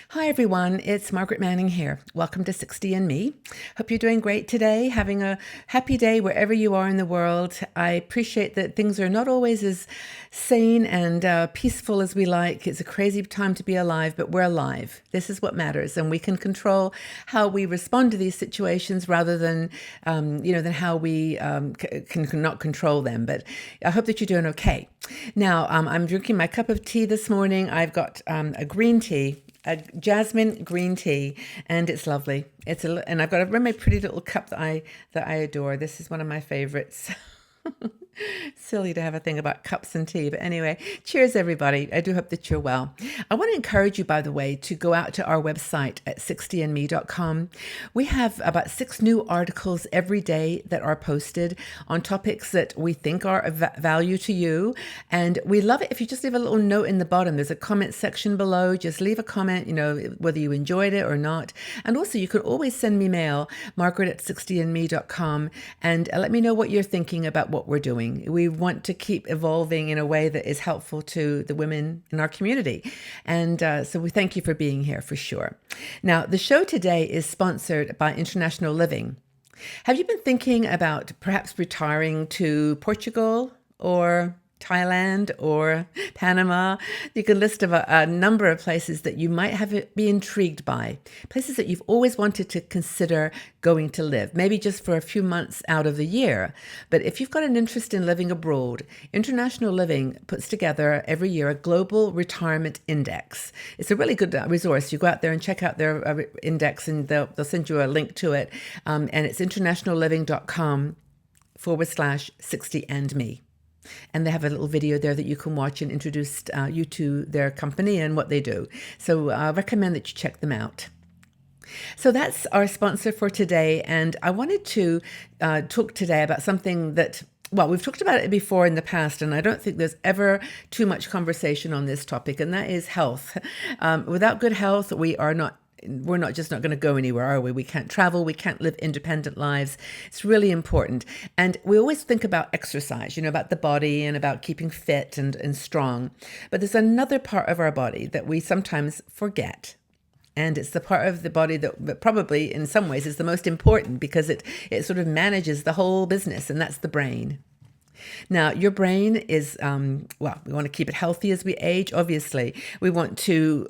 Hi everyone, it's Margaret Manning here. Welcome to 60 and Me. Hope you're doing great today, having a happy day wherever you are in the world. I appreciate that things are not always as sane and peaceful as we like. It's a crazy time to be alive, but we're alive. This is what matters, and we can control how we respond to these situations rather than, than how we can not control them. But I hope that you're doing okay. Now, I'm drinking my cup of tea this morning. I've got a green tea, a jasmine green tea, and it's lovely. And I've got a really pretty little cup that I adore. This is one of my favorites. Silly to have a thing about cups and tea, but anyway, cheers everybody. I do hope that you're well. I want to encourage you, by the way, to go out to our website at 60andme.com. We have about 6 new articles every day that are posted on topics that we think are of value to you, and we love it if you just leave a little note in the bottom. There's a comment section below. Just leave a comment, whether you enjoyed it or not. And also you can always send me mail, Margaret at 60andme.com, and let me know what you're thinking about what we're doing. We want to keep evolving in a way that is helpful to the women in our community. And so we thank you for being here for sure. Now, the show today is sponsored by International Living. Have you been thinking about perhaps retiring to Portugal or Thailand or Panama? You can list of a number of places that you might be intrigued by, places that you've always wanted to consider going to live, maybe just for a few months out of the year. But if you've got an interest in living abroad, International Living puts together every year a global retirement index. It's a really good resource. You go out there and check out their index, and they'll send you a link to it. And it's internationalliving.com/60andme. And they have a little video there that you can watch and introduce you to their company and what they do. So I recommend that you check them out. So that's our sponsor for today. And I wanted to talk today about something that, well, we've talked about it before in the past, and I don't think there's ever too much conversation on this topic, and that is health. Without good health, we're not just not going to go anywhere, are we? We can't travel. We can't live independent lives. It's really important. And we always think about exercise, about the body and about keeping fit and strong. But there's another part of our body that we sometimes forget. And it's the part of the body that probably in some ways is the most important, because it sort of manages the whole business, and that's the brain. Now, your brain is, we want to keep it healthy as we age, obviously. We want to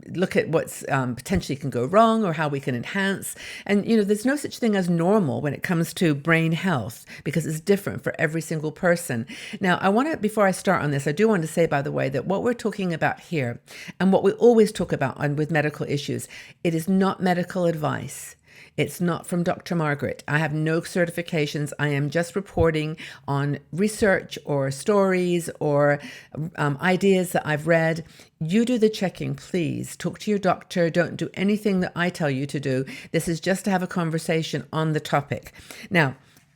look at what's potentially can go wrong or how we can enhance. And, there's no such thing as normal when it comes to brain health, because it's different for every single person. Now, before I start on this, I do want to say, by the way, that what we're talking about here and what we always talk about with medical issues, it is not medical advice. It's not from Dr. Margaret. I have no certifications. I am just reporting on research or stories or ideas that I've read. You do the checking, please. Talk to your doctor. Don't do anything that I tell you to do. This is just to have a conversation on the topic. Now,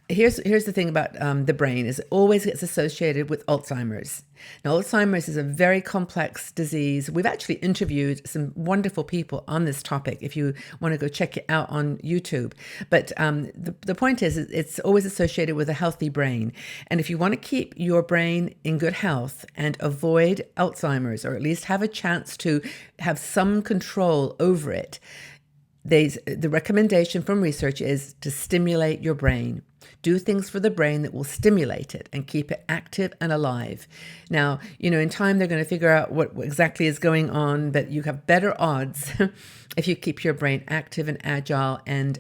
here's the thing about the brain, is it always gets associated with Alzheimer's. Now, Alzheimer's is a very complex disease. We've actually interviewed some wonderful people on this topic, if you want to go check it out on YouTube. But the point is, it's always associated with a healthy brain. And if you want to keep your brain in good health and avoid Alzheimer's, or at least have a chance to have some control over it, the recommendation from research is to stimulate your brain. Do things for the brain that will stimulate it and keep it active and alive. Now, in time, they're going to figure out what exactly is going on, but you have better odds if you keep your brain active and agile and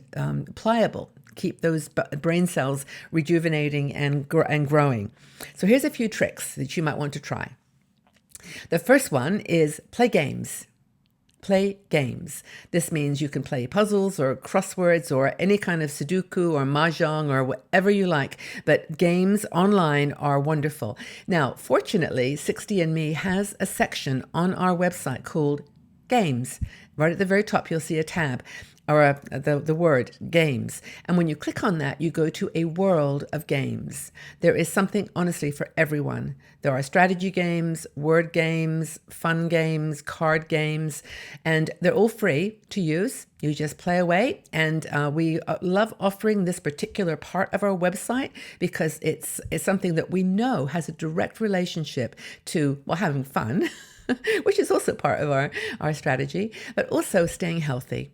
pliable. Keep those brain cells rejuvenating and growing. So here's a few tricks that you might want to try. The first one is play games. Play games. This means you can play puzzles or crosswords or any kind of Sudoku or Mahjong or whatever you like, but games online are wonderful. Now, fortunately, 60andMe has a section on our website called Games. Right at the very top, you'll see a tab, or the word games. And when you click on that, you go to a world of games. There is something, honestly, for everyone. There are strategy games, word games, fun games, card games, and they're all free to use. You just play away. And we love offering this particular part of our website because it's something that we know has a direct relationship to, well, having fun. which is also part of our strategy, but also staying healthy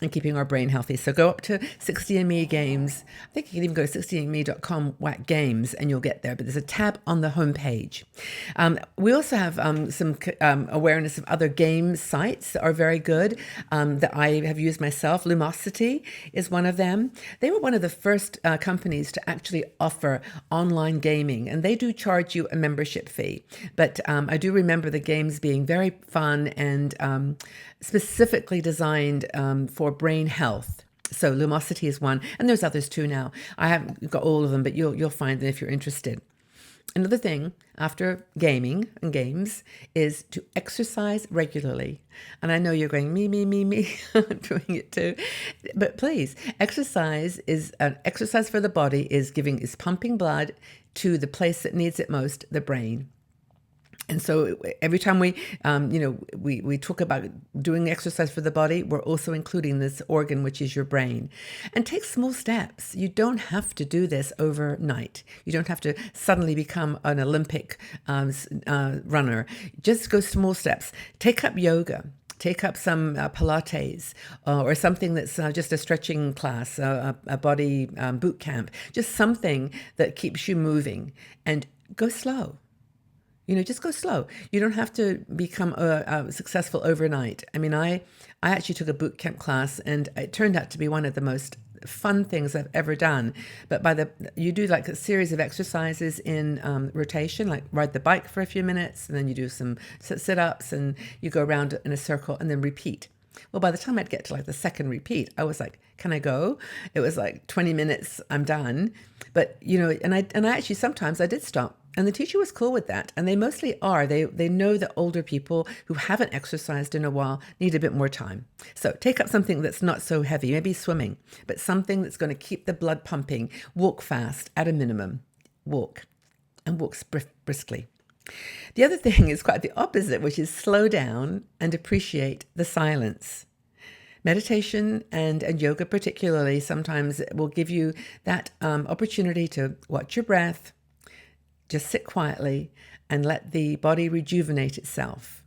and keeping our brain healthy. So go up to 60ME Games. I think you can even go to 60me.com /games and you'll get there, but there's a tab on the homepage. We also have some awareness of other game sites that are very good that I have used myself. Lumosity is one of them. They were one of the first companies to actually offer online gaming, and they do charge you a membership fee. But I do remember the games being very fun and specifically designed for brain health. So Lumosity is one, and there's others too now. I haven't got all of them, but you'll find them if you're interested. Another thing after gaming and games is to exercise regularly. And I know you're going, me, I'm doing it too. But please, exercise for the body is pumping blood to the place that needs it most, the brain. And so every time we talk about doing exercise for the body, we're also including this organ, which is your brain. And take small steps. You don't have to do this overnight. You don't have to suddenly become an Olympic runner. Just go small steps. Take up yoga. Take up some Pilates or something that's just a stretching class, a body boot camp. Just something that keeps you moving, and go slow. Just go slow. You don't have to become successful overnight. I mean, I actually took a boot camp class, and it turned out to be one of the most fun things I've ever done. But you do like a series of exercises in rotation, like ride the bike for a few minutes, and then you do some sit-ups, and you go around in a circle, and then repeat. Well, by the time I'd get to like the second repeat, I was like, can I go? It was like 20 minutes, I'm done. But, and I actually sometimes I did stop. And the teacher was cool with that. And they mostly are. They know that older people who haven't exercised in a while need a bit more time. So take up something that's not so heavy, maybe swimming, but something that's going to keep the blood pumping. Walk fast at a minimum. Walk, and walk briskly. The other thing is quite the opposite, which is slow down and appreciate the silence. Meditation and yoga particularly sometimes will give you that opportunity to watch your breath, just sit quietly and let the body rejuvenate itself.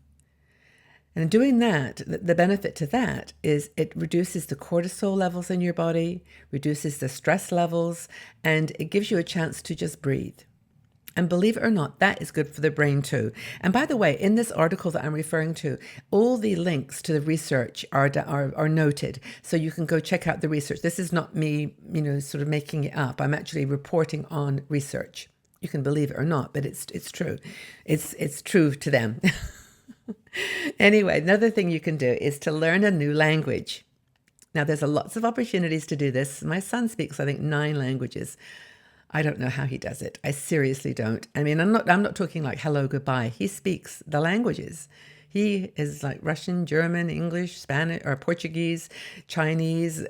And doing that, the benefit to that is it reduces the cortisol levels in your body, reduces the stress levels, and it gives you a chance to just breathe. And believe it or not, that is good for the brain too. And by the way, in this article that I'm referring to, all the links to the research are noted. So you can go check out the research. This is not me, sort of making it up. I'm actually reporting on research. You can believe it or not, but it's true. It's true to them. Anyway, another thing you can do is to learn a new language. Now, there's lots of opportunities to do this. My son speaks, I think, 9 languages. I don't know how he does it. I seriously don't. I mean, I'm not talking like hello, goodbye. He speaks the languages. He is like Russian, German, English, Spanish, or Portuguese, Chinese,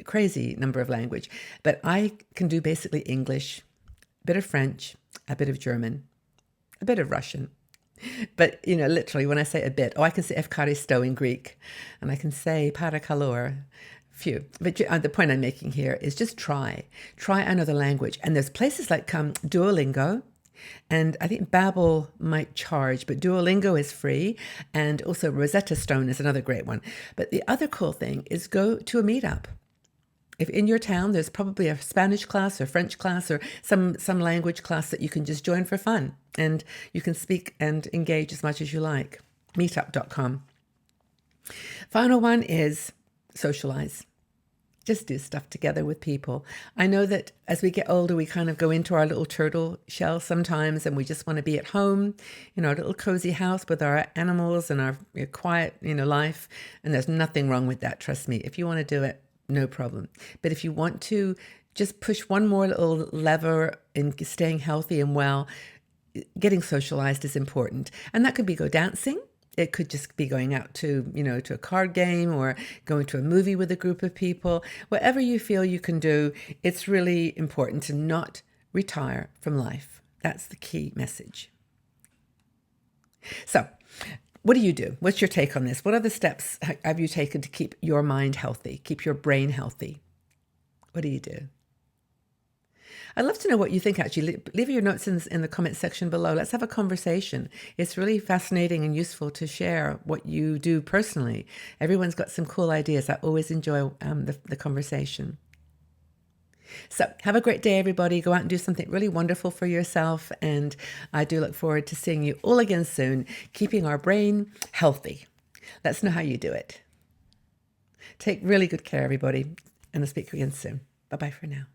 crazy number of language. But I can do basically English, a bit of French, a bit of German, a bit of Russian. But, literally when I say a bit, I can say Efkaristo in Greek, and I can say Parakalor, few. But the point I'm making here is just try another language. And there's places like Duolingo, and I think Babbel might charge, but Duolingo is free. And also Rosetta Stone is another great one. But the other cool thing is go to a meetup. If in your town, there's probably a Spanish class or French class or some language class that you can just join for fun. And you can speak and engage as much as you like. Meetup.com. Final one is socialize. Just do stuff together with people. I know that as we get older, we kind of go into our little turtle shell sometimes, and we just want to be at home in our little cozy house with our animals and our quiet, life. And there's nothing wrong with that. Trust me. If you want to do it, no problem. But if you want to just push one more little lever in staying healthy and well, getting socialized is important. And that could be go dancing. It could just be going out to, to a card game or going to a movie with a group of people. Whatever you feel you can do, it's really important to not retire from life. That's the key message. So, what do you do? What's your take on this? What other steps have you taken to keep your mind healthy, keep your brain healthy? What do you do? I'd love to know what you think, actually. Leave your notes in the comment section below. Let's have a conversation. It's really fascinating and useful to share what you do personally. Everyone's got some cool ideas. I always enjoy the conversation. So have a great day, everybody. Go out and do something really wonderful for yourself. And I do look forward to seeing you all again soon, keeping our brain healthy. Let's know how you do it. Take really good care, everybody. And I'll speak again soon. Bye-bye for now.